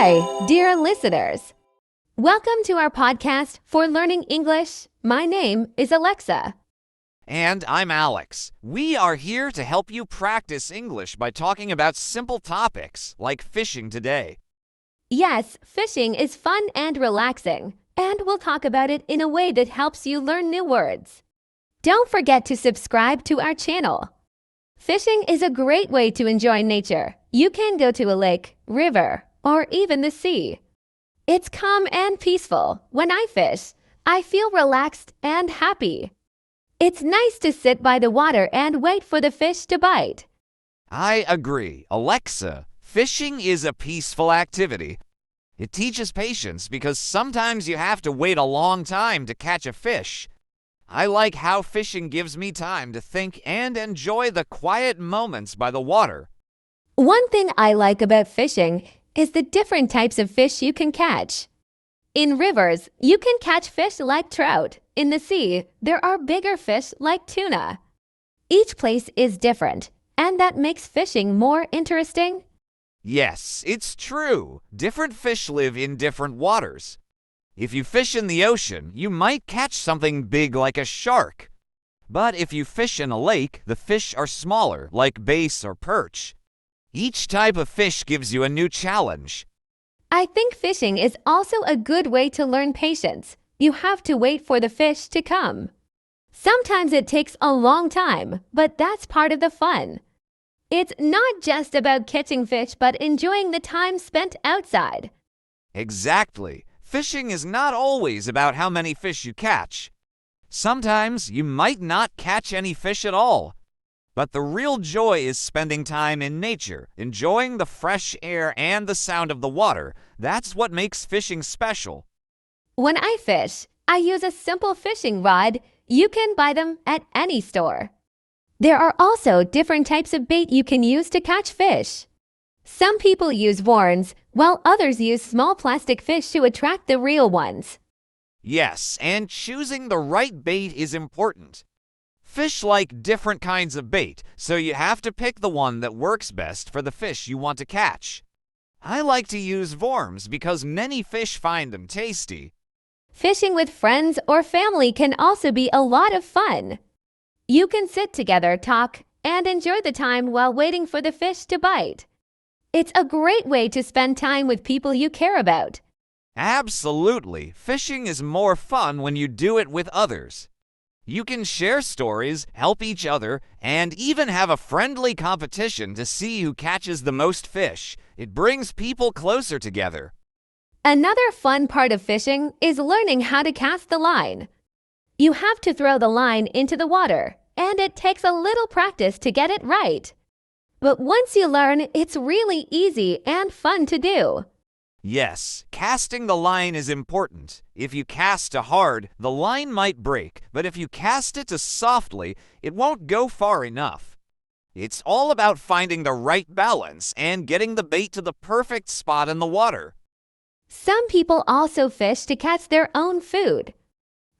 Hi, dear listeners. Welcome to our podcast for learning English. My name is Alexa. And I'm Alex. We are here to help you practice English by talking about simple topics like fishing today. Yes, fishing is fun and relaxing, and we'll talk about it in a way that helps you learn new words. Don't forget to subscribe to our channel. Fishing is a great way to enjoy nature. You can go to a lake, river, or even the sea. It's calm and peaceful. When I fish, I feel relaxed and happy. It's nice to sit by the water and wait for the fish to bite. I agree. Alexa, fishing is a peaceful activity. It teaches patience because sometimes you have to wait a long time to catch a fish. I like how fishing gives me time to think and enjoy the quiet moments by the water. One thing I like about fishing is the different types of fish you can catch. In rivers, you can catch fish like trout. In the sea, there are bigger fish like tuna. Each place is different, and that makes fishing more interesting. Yes, it's true. Different fish live in different waters. If you fish in the ocean, you might catch something big like a shark. But if you fish in a lake, the fish are smaller, like bass or perch. Each type of fish gives you a new challenge. I think fishing is also a good way to learn patience. You have to wait for the fish to come. Sometimes it takes a long time, but that's part of the fun. It's not just about catching fish, but enjoying the time spent outside. Exactly. Fishing is not always about how many fish you catch. Sometimes you might not catch any fish at all. But the real joy is spending time in nature, enjoying the fresh air and the sound of the water. That's what makes fishing special. When I fish, I use a simple fishing rod. You can buy them at any store. There are also different types of bait you can use to catch fish. Some people use worms, while others use small plastic fish to attract the real ones. Yes, and choosing the right bait is important. Fish like different kinds of bait, so you have to pick the one that works best for the fish you want to catch. I like to use worms because many fish find them tasty. Fishing with friends or family can also be a lot of fun. You can sit together, talk, and enjoy the time while waiting for the fish to bite. It's a great way to spend time with people you care about. Absolutely. Fishing is more fun when you do it with others. You can share stories, help each other, and even have a friendly competition to see who catches the most fish. It brings people closer together. Another fun part of fishing is learning how to cast the line. You have to throw the line into the water, and it takes a little practice to get it right. But once you learn, it's really easy and fun to do. Yes, casting the line is important. If you cast too hard, the line might break, but if you cast it too softly, it won't go far enough. It's all about finding the right balance and getting the bait to the perfect spot in the water. Some people also fish to catch their own food.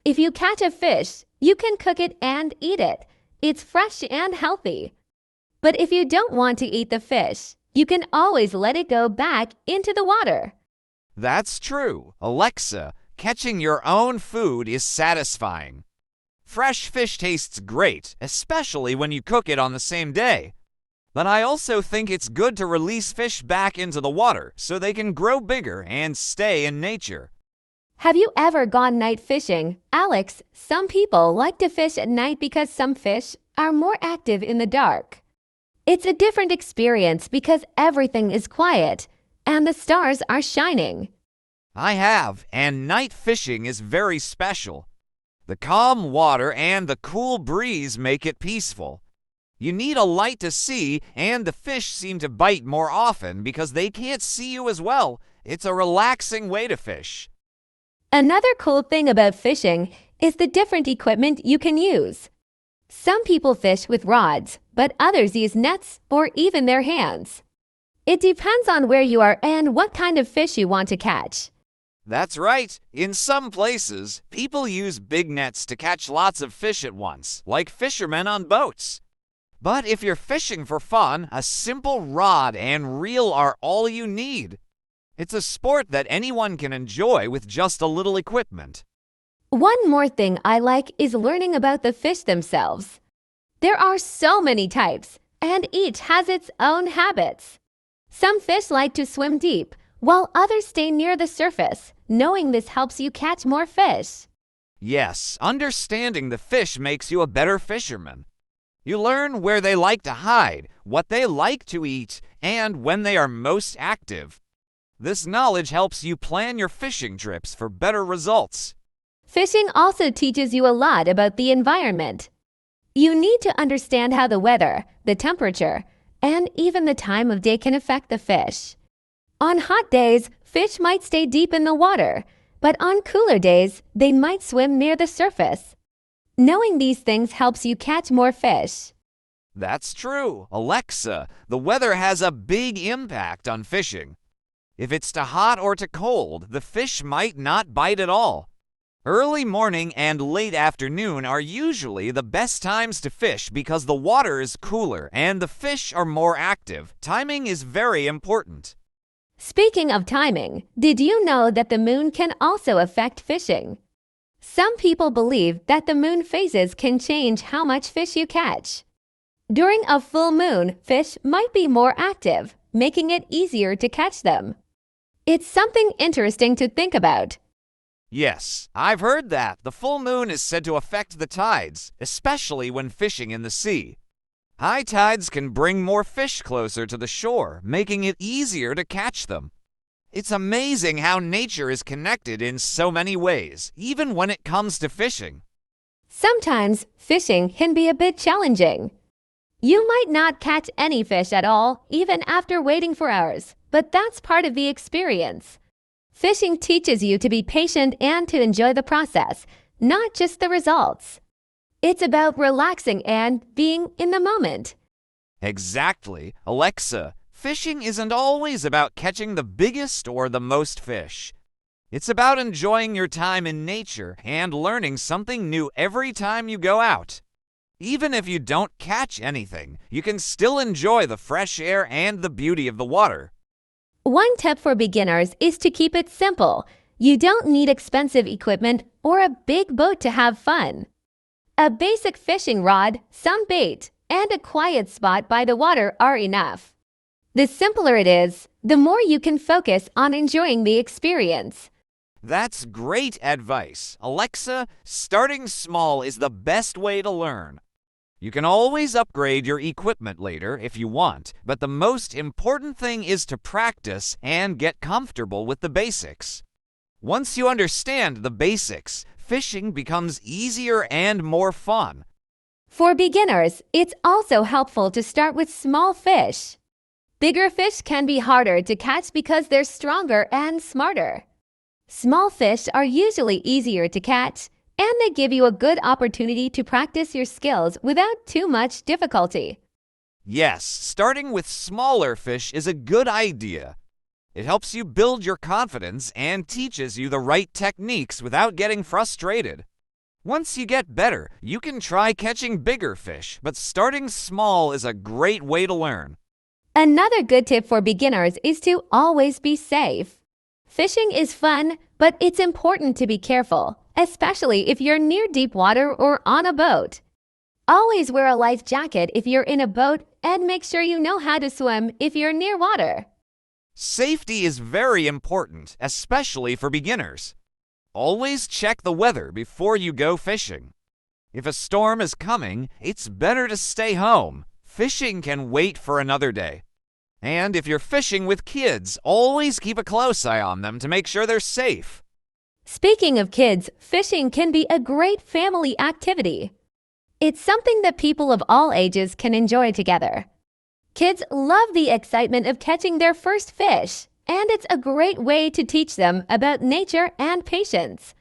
If you catch a fish, you can cook it and eat it. It's fresh and healthy. But if you don't want to eat the fish, you can always let it go back into the water. That's true. Alexa, catching your own food is satisfying. Fresh fish tastes great, especially when you cook it on the same day. But I also think it's good to release fish back into the water so they can grow bigger and stay in nature. Have you ever gone night fishing? Alex, some people like to fish at night because some fish are more active in the dark. It's a different experience because everything is quiet and the stars are shining. I have, and night fishing is very special. The calm water and the cool breeze make it peaceful. You need a light to see, and the fish seem to bite more often because they can't see you as well. It's a relaxing way to fish. Another cool thing about fishing is the different equipment you can use. Some people fish with rods, but others use nets or even their hands. It depends on where you are and what kind of fish you want to catch. That's right. In some places, people use big nets to catch lots of fish at once, like fishermen on boats. But if you're fishing for fun, a simple rod and reel are all you need. It's a sport that anyone can enjoy with just a little equipment. One more thing I like is learning about the fish themselves. There are so many types, and each has its own habits. Some fish like to swim deep, while others stay near the surface. Knowing this helps you catch more fish. Yes, understanding the fish makes you a better fisherman. You learn where they like to hide, what they like to eat, and when they are most active. This knowledge helps you plan your fishing trips for better results. Fishing also teaches you a lot about the environment. You need to understand how the weather, the temperature, and even the time of day can affect the fish. On hot days, fish might stay deep in the water, but on cooler days, they might swim near the surface. Knowing these things helps you catch more fish. That's true. Alexa, the weather has a big impact on fishing. If it's too hot or too cold, the fish might not bite at all. Early morning and late afternoon are usually the best times to fish because the water is cooler and the fish are more active. Timing is very important. Speaking of timing, did you know that the moon can also affect fishing? Some people believe that the moon phases can change how much fish you catch. During a full moon, fish might be more active, making it easier to catch them. It's something interesting to think about. Yes, I've heard that. The full moon is said to affect the tides, especially when fishing in the sea. High tides can bring more fish closer to the shore, making it easier to catch them. It's amazing how nature is connected in so many ways, even when it comes to fishing. Sometimes fishing can be a bit challenging. You might not catch any fish at all, even after waiting for hours, but that's part of the experience. Fishing teaches you to be patient and to enjoy the process, not just the results. It's about relaxing and being in the moment. Exactly. Alexa, fishing isn't always about catching the biggest or the most fish. It's about enjoying your time in nature and learning something new every time you go out. Even if you don't catch anything, you can still enjoy the fresh air and the beauty of the water. One tip for beginners is to keep it simple. You don't need expensive equipment or a big boat to have fun. A basic fishing rod, some bait, and a quiet spot by the water are enough. The simpler it is, the more you can focus on enjoying the experience. That's great advice. Alexa, starting small is the best way to learn. You can always upgrade your equipment later if you want, but the most important thing is to practice and get comfortable with the basics. Once you understand the basics, fishing becomes easier and more fun. For beginners, it's also helpful to start with small fish. Bigger fish can be harder to catch because they're stronger and smarter. Small fish are usually easier to catch, and they give you a good opportunity to practice your skills without too much difficulty. Yes, starting with smaller fish is a good idea. It helps you build your confidence and teaches you the right techniques without getting frustrated. Once you get better, you can try catching bigger fish, but starting small is a great way to learn. Another good tip for beginners is to always be safe. Fishing is fun, but it's important to be careful, especially if you're near deep water or on a boat. Always wear a life jacket if you're in a boat and make sure you know how to swim if you're near water. Safety is very important, especially for beginners. Always check the weather before you go fishing. If a storm is coming, it's better to stay home. Fishing can wait for another day. And if you're fishing with kids, always keep a close eye on them to make sure they're safe. Speaking of kids, fishing can be a great family activity. It's something that people of all ages can enjoy together. Kids love the excitement of catching their first fish, and it's a great way to teach them about nature and patience.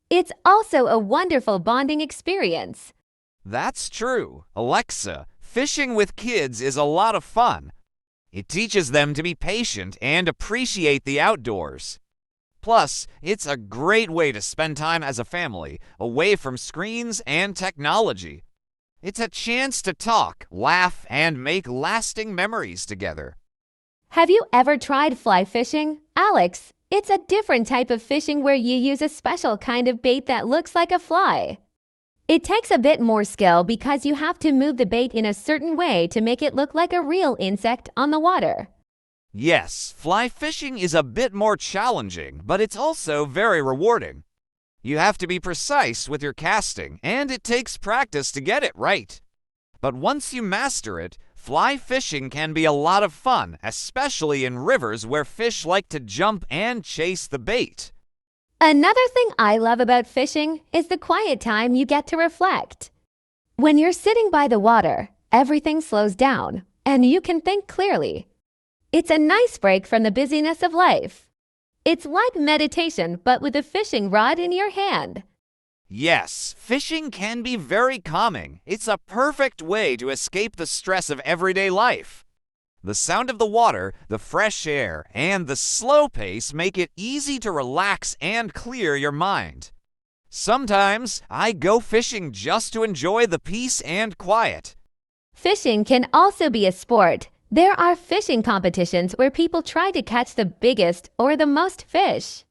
It's also a wonderful bonding experience. That's true. Alexa, fishing with kids is a lot of fun. It teaches them to be patient and appreciate the outdoors. Plus, it's a great way to spend time as a family, away from screens and technology. It's a chance to talk, laugh, and make lasting memories together. Have you ever tried fly fishing? Alex, it's a different type of fishing where you use a special kind of bait that looks like a fly. It takes a bit more skill because you have to move the bait in a certain way to make it look like a real insect on the water. Yes, fly fishing is a bit more challenging, but it's also very rewarding. You have to be precise with your casting, and it takes practice to get it right. But once you master it, fly fishing can be a lot of fun, especially in rivers where fish like to jump and chase the bait. Another thing I love about fishing is the quiet time you get to reflect. When you're sitting by the water, everything slows down, and you can think clearly. It's a nice break from the busyness of life. It's like meditation, but with a fishing rod in your hand. Yes, fishing can be very calming. It's a perfect way to escape the stress of everyday life. The sound of the water, the fresh air, and the slow pace make it easy to relax and clear your mind. Sometimes I go fishing just to enjoy the peace and quiet. Fishing can also be a sport. There are fishing competitions where people try to catch the biggest or the most fish.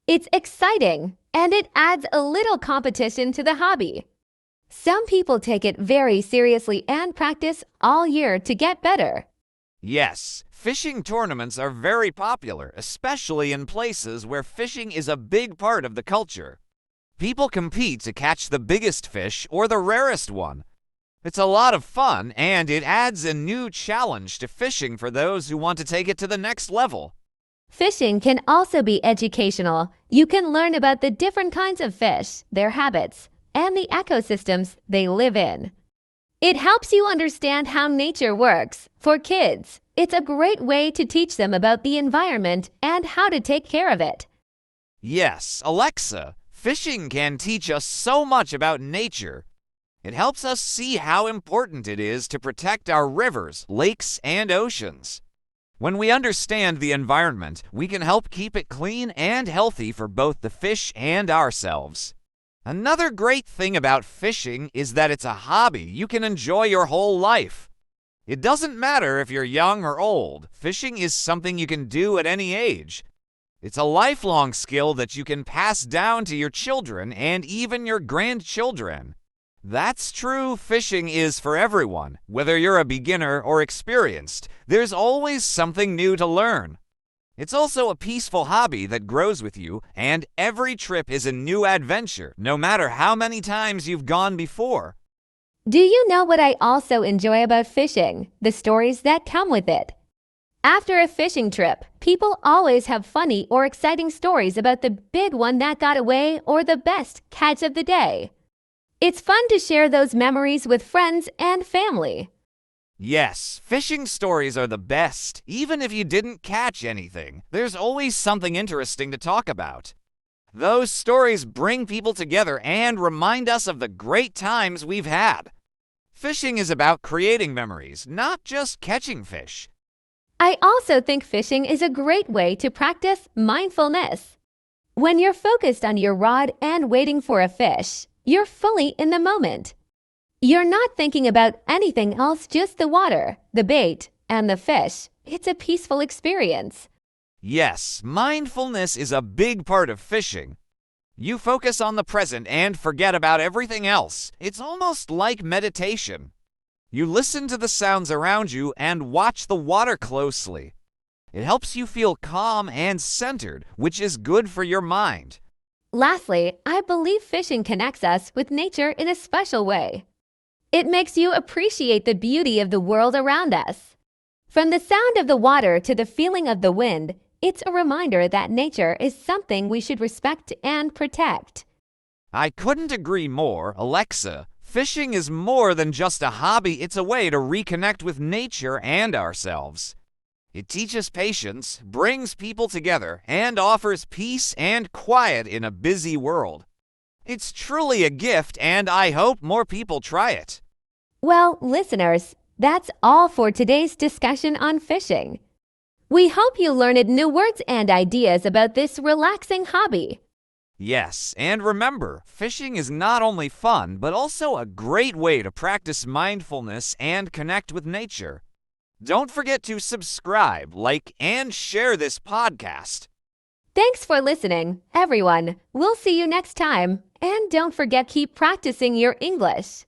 It's exciting, and it adds a little competition to the hobby. Some people take it very seriously and practice all year to get better. Yes, fishing tournaments are very popular, especially in places where fishing is a big part of the culture. People compete to catch the biggest fish or the rarest one. It's a lot of fun, and it adds a new challenge to fishing for those who want to take it to the next level. Fishing can also be educational. You can learn about the different kinds of fish, their habits, and the ecosystems they live in. It helps you understand how nature works. For kids, it's a great way to teach them about the environment and how to take care of it. Yes, Alexa, fishing can teach us so much about nature. It helps us see how important it is to protect our rivers, lakes, and oceans. When we understand the environment, we can help keep it clean and healthy for both the fish and ourselves. Another great thing about fishing is that it's a hobby you can enjoy your whole life. It doesn't matter if you're young or old, fishing is something you can do at any age. It's a lifelong skill that you can pass down to your children and even your grandchildren. That's true, fishing is for everyone. Whether you're a beginner or experienced, there's always something new to learn. It's also a peaceful hobby that grows with you, and every trip is a new adventure, no matter how many times you've gone before. Do you know what I also enjoy about fishing? The stories that come with it. After a fishing trip, people always have funny or exciting stories about the big one that got away or the best catch of the day. It's fun to share those memories with friends and family. Yes, fishing stories are the best. Even if you didn't catch anything, there's always something interesting to talk about. Those stories bring people together and remind us of the great times we've had. Fishing is about creating memories, not just catching fish. I also think fishing is a great way to practice mindfulness. When you're focused on your rod and waiting for a fish, you're fully in the moment. You're not thinking about anything else, just the water, the bait, and the fish. It's a peaceful experience. Yes, mindfulness is a big part of fishing. You focus on the present and forget about everything else. It's almost like meditation. You listen to the sounds around you and watch the water closely. It helps you feel calm and centered, which is good for your mind. Lastly, I believe fishing connects us with nature in a special way. It makes you appreciate the beauty of the world around us. From the sound of the water to the feeling of the wind, it's a reminder that nature is something we should respect and protect. I couldn't agree more, Alexa. Fishing is more than just a hobby, it's a way to reconnect with nature and ourselves. It teaches patience, brings people together, and offers peace and quiet in a busy world. It's truly a gift, and I hope more people try it. Well, listeners, that's all for today's discussion on fishing. We hope you learned new words and ideas about this relaxing hobby. Yes, and remember, fishing is not only fun, but also a great way to practice mindfulness and connect with nature. Don't forget to subscribe, like, and share this podcast. Thanks for listening, everyone. We'll see you next time. And don't forget keep practicing your English.